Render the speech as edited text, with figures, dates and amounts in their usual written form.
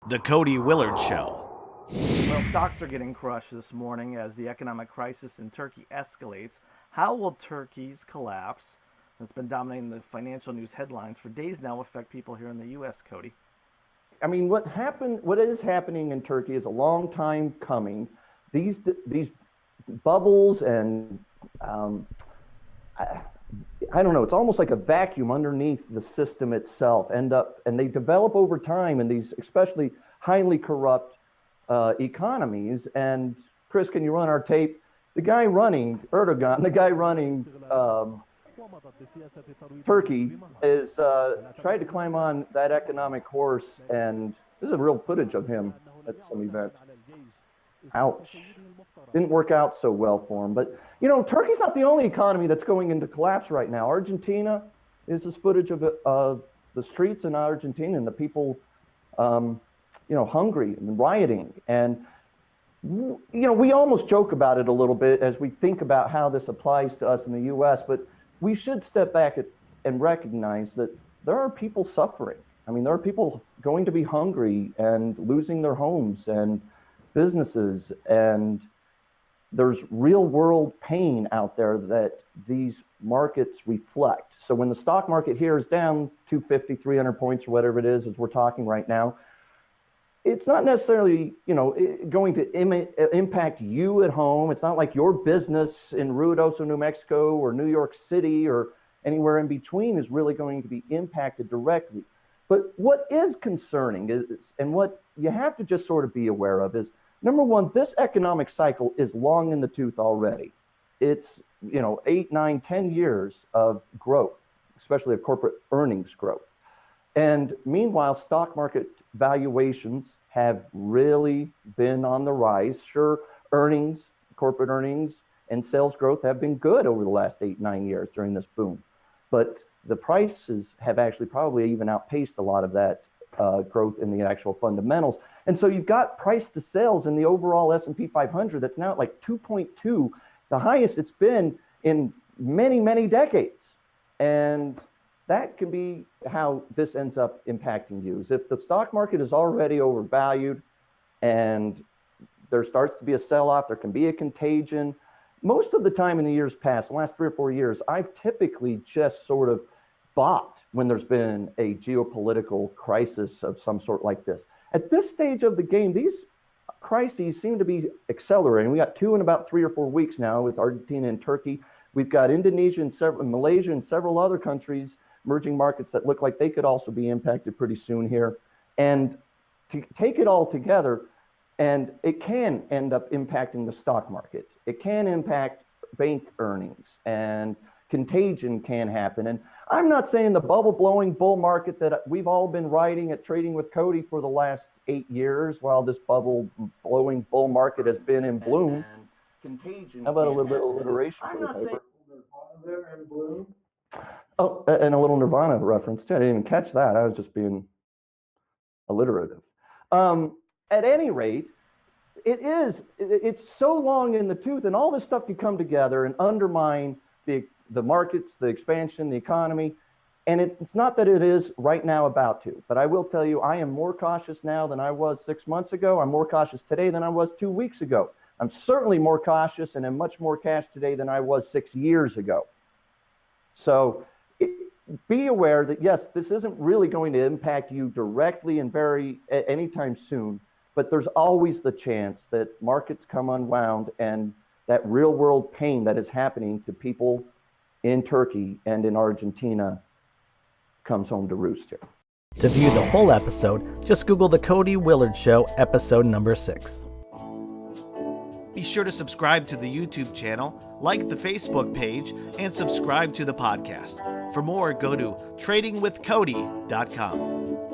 The Cody Willard Show. Well, stocks are getting crushed this morning as the economic crisis in Turkey escalates. How will Turkey's collapse, that's been dominating the financial news headlines for days now, affect people here in the U.S., Cody? I mean, what is happening in Turkey is a long time coming. These bubbles and I don't know, it's almost like a vacuum underneath the system itself and they develop over time in these especially highly corrupt economies. And Chris, can you run our tape? The guy running Erdogan, the guy running Turkey is tried to climb on that economic horse, and this is real footage of him at some event. Ouch. Didn't work out so well for him. But, you know, Turkey's not the only economy that's going into collapse right now. Argentina is this footage of the streets in Argentina and the people, hungry and rioting. And, you know, we almost joke about it a little bit as we think about how this applies to us in the U.S., but we should step back and recognize that there are people suffering. I mean, there are people going to be hungry and losing their homes and businesses, and there's real world pain out there that these markets reflect. So when the stock market here is down 250, 300 points or whatever it is, as we're talking right now, it's not necessarily, going to impact you at home. It's not like your business in Ruidoso, New Mexico, or New York City, or anywhere in between is really going to be impacted directly. But what is concerning is, and what you have to just sort of be aware of is, number one, this economic cycle is long in the tooth already. It's, 8, 9, 10 years of growth, especially of corporate earnings growth. And meanwhile, stock market valuations have really been on the rise. Sure, corporate earnings and sales growth have been good over the last 8, 9 years during this boom. But the prices have actually probably even outpaced a lot of that growth in the actual fundamentals. And so you've got price to sales in the overall S&P 500 that's now at like 2.2, the highest it's been in many, many decades. And that can be how this ends up impacting you. Is if the stock market is already overvalued and there starts to be a sell-off, there can be a contagion. Most of the time in the years past, the last 3 or 4 years, I've typically just sort of bought when there's been a geopolitical crisis of some sort like this. At this stage of the game, these crises seem to be accelerating. We got 2 in about 3 or 4 weeks now with Argentina and Turkey. We've got Indonesia and Malaysia and several other countries, emerging markets that look like they could also be impacted pretty soon here. And to take it all together, and it can end up impacting the stock market. It can impact bank earnings, and contagion can happen. And I'm not saying the bubble blowing bull market that we've all been riding at Trading with Cody for the last 8 years, while this bubble blowing bull market has been in bloom. Contagion. How about a little bit of alliteration? I'm not saying there in bloom. Oh, and a little Nirvana reference too. I didn't even catch that. I was just being alliterative. At any rate, it's so long in the tooth, and all this stuff can come together and undermine the markets, the expansion, the economy. And it's not that it is right now about to, but I will tell you, I am more cautious now than I was 6 months ago. I'm more cautious today than I was 2 weeks ago. I'm certainly more cautious and in much more cash today than I was 6 years ago. So be aware that, yes, this isn't really going to impact you directly and anytime soon, but there's always the chance that markets come unwound and that real world pain that is happening to people in Turkey and in Argentina comes home to roost here. To view the whole episode, just Google The Cody Willard Show, episode number 6. Be sure to subscribe to the YouTube channel, like the Facebook page, and subscribe to the podcast. For more, go to tradingwithcody.com.